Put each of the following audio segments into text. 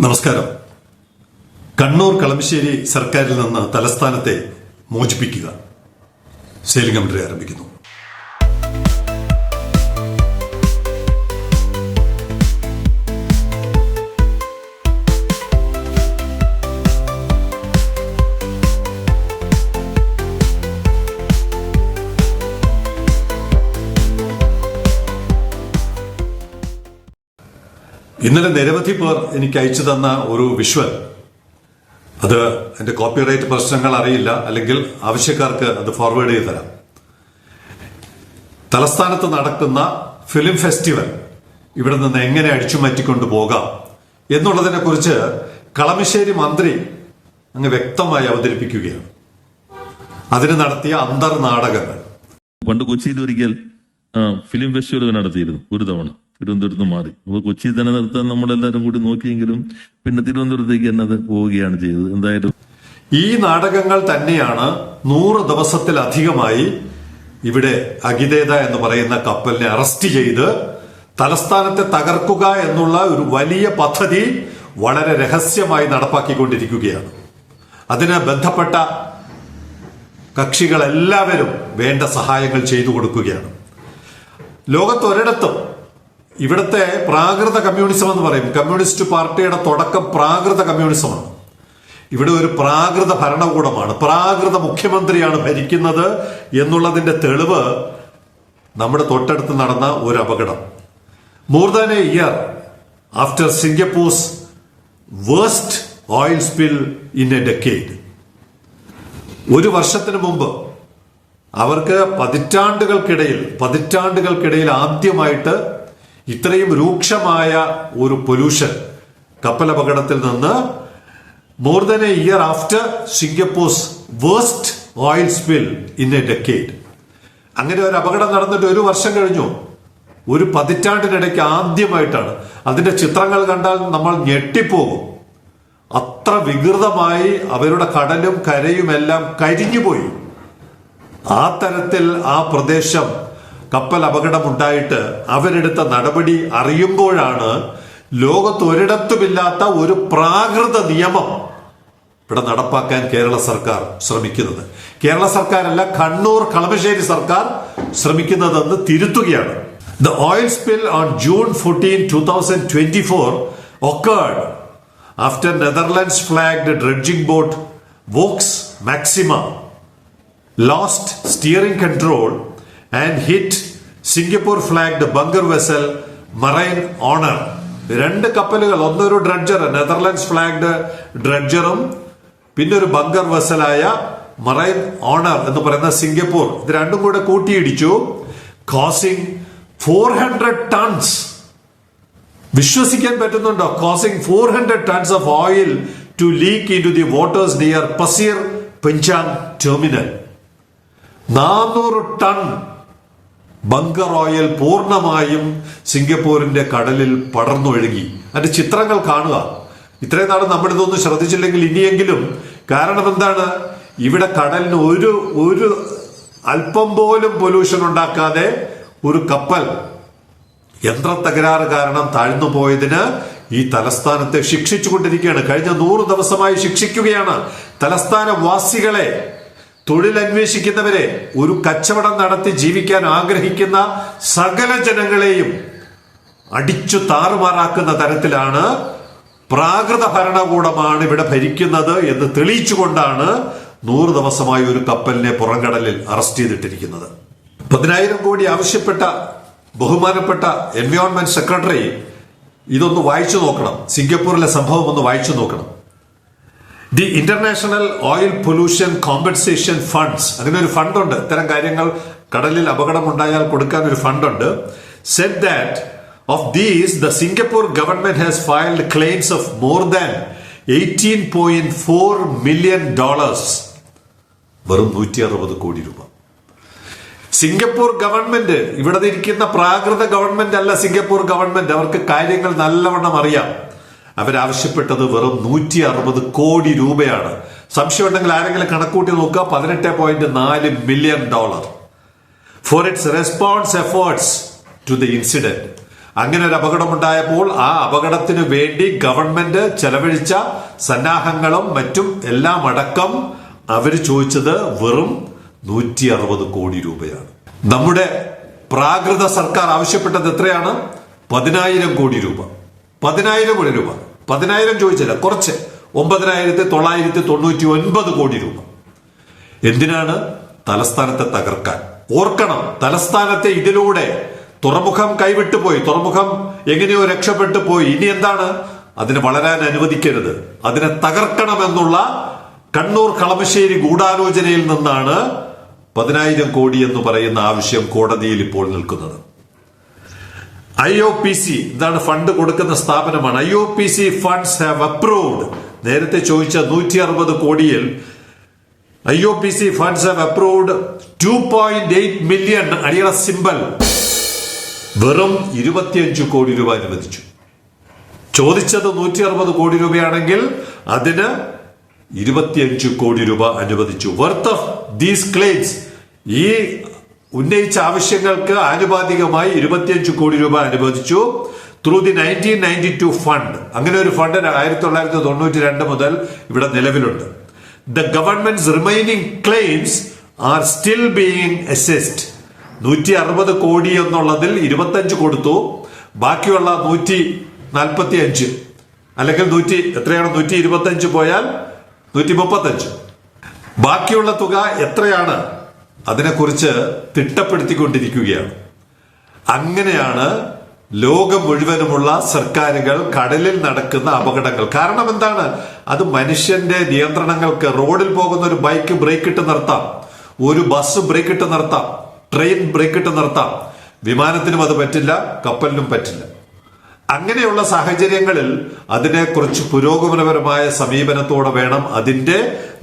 നമസ്കാരം. കണ്ണൂർ കളമശ്ശേരി സർക്കാരിൽ നിന്ന് തലസ്ഥാനത്തെ മോചിപ്പിക്കുക. സെയിലിംഗ് കമന്ററി ആരംഭിക്കുന്നു. ഇന്നലെ നിരവധി പേർ എനിക്ക് അയച്ചു തന്ന ഒരു വിഷ്വൽ, അത് എന്റെ കോപ്പിറൈറ്റ് പ്രശ്നങ്ങൾ അറിയില്ല, അല്ലെങ്കിൽ ആവശ്യക്കാർക്ക് അത് ഫോർവേഡ് ചെയ്ത് തരാം. തലസ്ഥാനത്ത് നടക്കുന്ന ഫിലിം ഫെസ്റ്റിവൽ ഇവിടെ നിന്ന് എങ്ങനെ അടിച്ചുമാറ്റിക്കൊണ്ട് പോകാം എന്നുള്ളതിനെ കുറിച്ച് കളമശ്ശേരി മന്ത്രി അങ്ങ് വ്യക്തമായി അവതരിപ്പിക്കുകയാണ്. അതിന് നടത്തിയ അന്തർനാടകങ്ങൾ. പണ്ട് കൊച്ചിയിൽ ഒരിക്കൽ ഫിലിം ഫെസ്റ്റിവൽ നടത്തിയിരുന്നു ഒരു തവണ. തിരുവനന്തപുരത്ത് മാറി. അപ്പോൾ കൊച്ചിയിൽ തന്നെ നിർത്താൻ നമ്മളെല്ലാവരും കൂടി നോക്കിയെങ്കിലും പിന്നെ തിരുവനന്തപുരത്തേക്ക് തന്നെ അത് പോവുകയാണ് ചെയ്തത്. എന്തായാലും ഈ നാടകങ്ങൾ തന്നെയാണ് 100 ദിവസത്തിലധികമായി ഇവിടെ അഗിതേത എന്ന് പറയുന്ന കപ്പലിനെ അറസ്റ്റ് ചെയ്ത് തലസ്ഥാനത്തെ തകർക്കുക എന്നുള്ള ഒരു വലിയ പദ്ധതി വളരെ രഹസ്യമായി നടപ്പാക്കിക്കൊണ്ടിരിക്കുകയാണ്. അതിന് ബന്ധപ്പെട്ട കക്ഷികളെല്ലാവരും വേണ്ട സഹായങ്ങൾ ചെയ്തു കൊടുക്കുകയാണ്. ലോകത്തൊരിടത്തും ഇവിടുത്തെ പ്രാകൃത കമ്മ്യൂണിസം എന്ന് പറയും. കമ്മ്യൂണിസ്റ്റ് പാർട്ടിയുടെ തുടക്കം പ്രാകൃത കമ്മ്യൂണിസമാണ്. ഇവിടെ ഒരു പ്രാകൃത ഭരണകൂടമാണ്, പ്രാകൃത മുഖ്യമന്ത്രിയാണ് ഭരിക്കുന്നത് എന്നുള്ളതിന്റെ തെളിവ് നമ്മുടെ തൊട്ടടുത്ത് നടന്ന ഒരു അപകടം. More than a year after Singapore's worst oil spill in a decade, ഒരു വർഷത്തിന് മുമ്പ് അവർക്ക് പതിറ്റാണ്ടുകൾക്കിടയിൽ ആദ്യമായിട്ട് ഇത്രയും രൂക്ഷമായ ഒരു പൊല്യൂഷൻ കപ്പൽ അപകടത്തിൽ നിന്ന് more than a year after Singapore's worst oil spill in a decade. അങ്ങനെ ഒരു അപകടം നടന്നിട്ട് ഒരു വർഷം കഴിഞ്ഞു. ഒരു പതിറ്റാണ്ടിനിടയ്ക്ക് ആദ്യമായിട്ടാണ്. അതിന്റെ ചിത്രങ്ങൾ കണ്ടാൽ നമ്മൾ ഞെട്ടിപ്പോകും. അത്ര വികൃതമായി അവരുടെ കടലും കരയും എല്ലാം കരിഞ്ഞുപോയി. ആ തരത്തിൽ ആ പ്രദേശം കപ്പൽ അപകടമുണ്ടായിട്ട് അവരെടുത്ത നടപടി അറിയുമ്പോഴാണ് ലോകത്തൊരിടത്തുമില്ലാത്ത ഒരു പ്രാകൃത നിയമം ഇവിടെ നടപ്പാക്കാൻ കേരള സർക്കാർ ശ്രമിക്കുന്നത്. കേരള സർക്കാരല്ല, കണ്ണൂർ കളമശ്ശേരി സർക്കാർ ശ്രമിക്കുന്നതെന്ന് തിരുത്തുകയാണ്. The oil spill on June 14, 2024 occurred after Netherlands flagged dredging boat Vox Maxima lost steering control and hit Singapore flagged bunker vessel Marine Honor. 2 കപ്പലുകൾ, ഒന്നൊരു ഡ്രഡ്ജർ, നെതർലാൻഡ്സ് ഫ്ലാഗ്ഡ് ഡ്രഡ്ജറും പിന്നെ ഒരു ബങ്കർ വെസലായ മറൈൻ ഓണർ എന്ന് പറയുന്ന സിംഗപ്പൂർ, ഇത് രണ്ടും കൂടെ കൂട്ടിയിടിച്ചു. Causing 400 tons, വിശ്വസിക്കാൻ പറ്റുന്നുണ്ടോ? Causing 400 tons of oil to leak into the waters near Pasir Panjang terminal. 400 ton bunker oil പൂർണ്ണമായും സിംഗപ്പൂരിന്റെ കടലിൽ പടർന്നൊഴുകി. അതിന്റെ ചിത്രങ്ങൾ കാണുക. ഇത്രയും നാളും നമ്മളിതൊന്നും ശ്രദ്ധിച്ചില്ലെങ്കിൽ ഇനിയെങ്കിലും. കാരണം എന്താണ്? ഇവിടെ കടലിന് ഒരു അല്പം പോലും പൊല്യൂഷൻ ഉണ്ടാക്കാതെ ഒരു കപ്പൽ യന്ത്ര തകരാറ് കാരണം താഴ്ന്നു പോയതിന് ഈ തലസ്ഥാനത്തെ ശിക്ഷിച്ചുകൊണ്ടിരിക്കുകയാണ്. കഴിഞ്ഞ 100 ദിവസമായി ശിക്ഷിക്കുകയാണ് തലസ്ഥാന വാസികളെ, തൊഴിലന്വേഷിക്കുന്നവരെ, ഒരു കച്ചവടം നടത്തി ജീവിക്കാൻ ആഗ്രഹിക്കുന്ന സകല ജനങ്ങളെയും അടിച്ചു താറുമാറാക്കുന്ന തരത്തിലാണ് പ്രാകൃത ഭരണകൂടമാണ് ഇവിടെ ഭരിക്കുന്നത് എന്ന് തെളിയിച്ചുകൊണ്ടാണ് 100 ദിവസമായി ഒരു കപ്പലിനെ പുറംകടലിൽ അറസ്റ്റ് ചെയ്തിട്ടിരിക്കുന്നത്. 10,000 കോടി ആവശ്യപ്പെട്ട ബഹുമാനപ്പെട്ട എൻവയോൺമെന്റ് സെക്രട്ടറി ഇതൊന്ന് വായിച്ചു നോക്കണം. സിംഗപ്പൂരിലെ സംഭവം ഒന്ന് വായിച്ചു നോക്കണം. The international oil pollution compensation funds, അങ്ങനെ ഒരു ഫണ്ടുണ്ട്. ഇത്തരം കാര്യങ്ങൾ കടലിൽ അപകടമുണ്ടായാൽ കൊടുക്കാൻ ഒരു ഫണ്ടുണ്ട്. Said that of these the Singapore government has filed claims of more than $18.4 million. വെറും 160 കോടി രൂപ. സിംഗപ്പൂർ ഗവൺമെന്റ്, ഇവിടെ ഇരിക്കുന്ന പ്രാകൃത ഗവൺമെന്റ് അല്ല സിംഗപ്പൂർ ഗവൺമെന്റ്. അവർക്ക് കാര്യങ്ങൾ നല്ലവണ്ണം അറിയാം. അവരാവശ്യപ്പെട്ടത് വെറും 160 കോടി രൂപയാണ്. സംശയമുണ്ടെങ്കിൽ ആരെങ്കിലും കണക്കൂട്ടി നോക്കുക. $18.4 million for its response efforts to the incident. അങ്ങനെ ഒരു അപകടമുണ്ടായപ്പോൾ ആ അപകടത്തിന് വേണ്ടി ഗവൺമെന്റ് ചെലവഴിച്ച സന്നാഹങ്ങളും മറ്റും എല്ലാം അടക്കം അവര് ചോദിച്ചത് വെറും 160 കോടി രൂപയാണ്. നമ്മുടെ പ്രാകൃത സർക്കാർ ആവശ്യപ്പെട്ടത് എത്രയാണ്? 10,000 കോടി രൂപ. 10,000 കോടി രൂപ. 10,000 ചോദിച്ചില്ല, കുറച്ച് 9,999 കോടി രൂപ. എന്തിനാണ്? തലസ്ഥാനത്തെ തകർക്കാൻ. ഓർക്കണം, തലസ്ഥാനത്തെ ഇതിലൂടെ തുറമുഖം കൈവിട്ടു പോയി, തുറമുഖം എങ്ങനെയോ രക്ഷപ്പെട്ടു പോയി. ഇനി എന്താണ്? അതിനെ വളരാൻ അനുവദിക്കരുത്, അതിനെ തകർക്കണമെന്നുള്ള കണ്ണൂർ കളമശ്ശേരി ഗൂഢാലോചനയിൽ നിന്നാണ് 10,000 കോടി എന്ന് പറയുന്ന ആവശ്യം കോടതിയിൽ ഇപ്പോൾ നിൽക്കുന്നത്. IOPC എന്താണ്? ഫണ്ട് കൊടുക്കുന്ന സ്ഥാപനമാണ്. IOPC funds have approved. നേരത്തെ ചോദിച്ച 160 കോടിയിൽ IOPC funds have approved 2.8 million അടിയറ സിമ്പൽ വെറും 25 കോടി രൂപ അനുവദിച്ചു. ചോദിച്ചത് 160 കോടി രൂപയാണെങ്കിൽ അതിന് 25 കോടി രൂപ അനുവദിച്ചു. വർത്ത് ഓഫ് ദീസ് ക്ലെയിംസ്, ഈ ഉന്നയിച്ച ആവശ്യങ്ങൾക്ക് ആനുപാതികമായി 25 കോടി രൂപ അനുവദിച്ചു. Through the 1992 fund. അങ്ങനെ ഒരു ഫണ്ട് 1992 മുതൽ ഇവിടെ നിലവിലുണ്ട്. The government's remaining claims are still being assessed. 160 crore എന്നുള്ളതിൽ 25 കൊടുത്തു, ബാക്കിയുള്ള 145 അല്ലെങ്കിൽ 125 പോയാൽ 135. ബാക്കിയുള്ള തുക എത്രയാണ്? അതിനെക്കുറിച്ച് തിട്ടപ്പെടുത്തിക്കൊണ്ടിരിക്കുകയാണ്. അങ്ങനെയാണ് ലോകം മുഴുവനുമുള്ള സർക്കാരുകൾ കടലിൽ നടക്കുന്ന അപകടങ്ങൾ. കാരണം എന്താണ്? അത് മനുഷ്യന്റെ നിയന്ത്രണങ്ങൾക്ക്. റോഡിൽ പോകുന്ന ഒരു ബൈക്ക് ബ്രേക്ക് ഇട്ട് നിർത്താം, ഒരു ബസ് ബ്രേക്ക് ഇട്ട് നിർത്താം, ട്രെയിൻ ബ്രേക്ക് ഇട്ട് നിർത്താം. വിമാനത്തിനും അത് പറ്റില്ല, കപ്പലിനും പറ്റില്ല. അങ്ങനെയുള്ള സാഹചര്യങ്ങളിൽ അതിനെ കുറിച്ച് പുരോഗമനപരമായ സമീപനത്തോടെ വേണം അതിന്റെ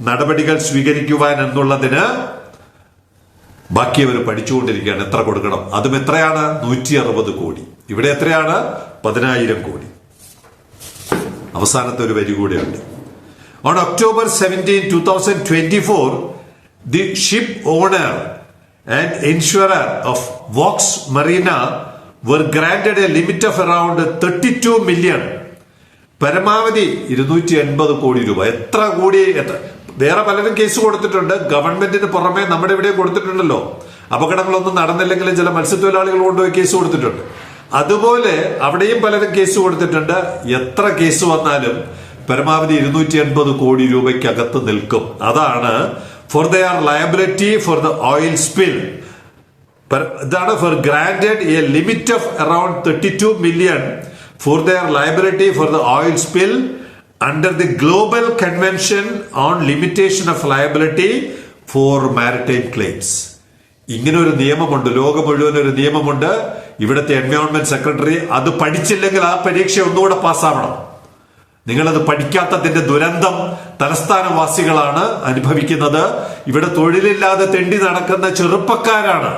നടപടികൾ സ്വീകരിക്കുവാൻ എന്നുള്ളതിന് ബാക്കി അവർ പഠിച്ചുകൊണ്ടിരിക്കുകയാണ്. എത്ര കൊടുക്കണം? അതും എത്രയാണ്? 160 കോടി. ഇവിടെ എത്രയാണ്? 10,000 കോടി. അവസാനത്തെ ഒരു വരി കൂടെയുണ്ട്. On October 17, 2024, the ship owner and insurer of Vox Marina were granted a limit of around 32 million. പരമാവധി 280 കോടി രൂപ. എത്ര കോടി? വേറെ പലരും കേസ് കൊടുത്തിട്ടുണ്ട്. ഗവൺമെന്റിന് പുറമെ നമ്മുടെ ഇവിടെ കൊടുത്തിട്ടുണ്ടല്ലോ. അപകടങ്ങളൊന്നും നടന്നില്ലെങ്കിലും ചില മത്സ്യത്തൊഴിലാളികൾ കൊണ്ടുപോയി കേസ് കൊടുത്തിട്ടുണ്ട്. അതുപോലെ അവിടെയും പലരും കേസ് കൊടുത്തിട്ടുണ്ട്. എത്ര കേസ് വന്നാലും പരമാവധി 280 കോടി രൂപയ്ക്കകത്ത് നിൽക്കും. അതാണ് for their liability for the oil spill. ഇതാണ് for granted a limit of around 32 million for their liability for the oil spill under the Global Convention on Limitation of Liability for Maritime Claims. ഇങ്ങനെ ഒരു നിയമമുണ്ട്, ലോകം മുഴുവൻ ഒരു നിയമമുണ്ട്. ഇവിടുത്തെ environment secretary അത് പഠിച്ചില്ലെങ്കിൽ ആ പരീക്ഷ ഒന്നുകൂടെ പാസ്സാവണം. നിങ്ങളത് പഠിക്കാത്തതിന്റെ ദുരന്തം തലസ്ഥാനവാസികളാണ് അനുഭവിക്കുന്നത്. ഇവിടെ തൊഴിലില്ലാതെ തെണ്ടി നടക്കുന്ന ചെറുപ്പക്കാരാണ്.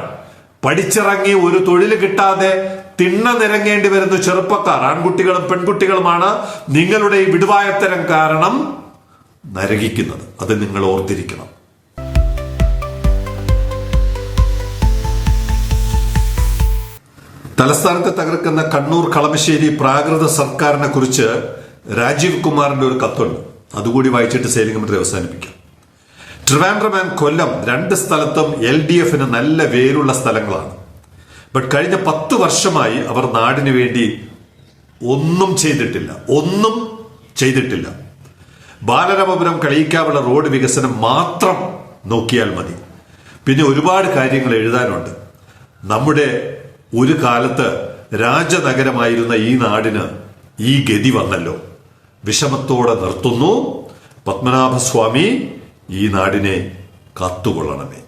പഠിച്ചിറങ്ങി ഒരു തൊഴിൽ കിട്ടാതെ തിണ്ണ നിരങ്ങേണ്ടി വരുന്ന ചെറുപ്പക്കാർ, ആൺകുട്ടികളും പെൺകുട്ടികളുമാണ് നിങ്ങളുടെ ഈ വിടുവായത്തരം കാരണം നരകിക്കുന്നത്. അത് നിങ്ങൾ ഓർത്തിരിക്കണം. തലസ്ഥാനത്തെ തകർക്കുന്ന കണ്ണൂർ കളമശ്ശേരി പ്രാകൃത സർക്കാരിനെ കുറിച്ച് രാജീവ് കുമാറിന്റെ ഒരു കത്തുണ്ട്. അതുകൂടി വായിച്ചിട്ട് സേലിംഗ് മന്ത്രി അവസാനിപ്പിക്കാം. ട്രിവാൻഡ്രം ആൻഡ് കൊല്ലം 2 സ്ഥലത്തും LDFന് നല്ല വേരുള്ള സ്ഥലങ്ങളാണ്. ബട്ട് കഴിഞ്ഞ 10 വർഷമായി അവർ നാടിന് വേണ്ടി ഒന്നും ചെയ്തിട്ടില്ല. ബാലരാമപുരം കളിയിക്കാവുള്ള റോഡ് വികസനം മാത്രം നോക്കിയാൽ മതി. പിന്നെ ഒരുപാട് കാര്യങ്ങൾ എഴുതാനുണ്ട്. നമ്മുടെ ഒരു കാലത്ത് രാജനഗരമായിരുന്ന ഈ നാടിന് ഈ ഗതി വന്നല്ലോ. വിഷമത്തോടെ നിർത്തുന്നു. പത്മനാഭസ്വാമി ഈ നാടിനെ കാത്തുകൊള്ളണമേ.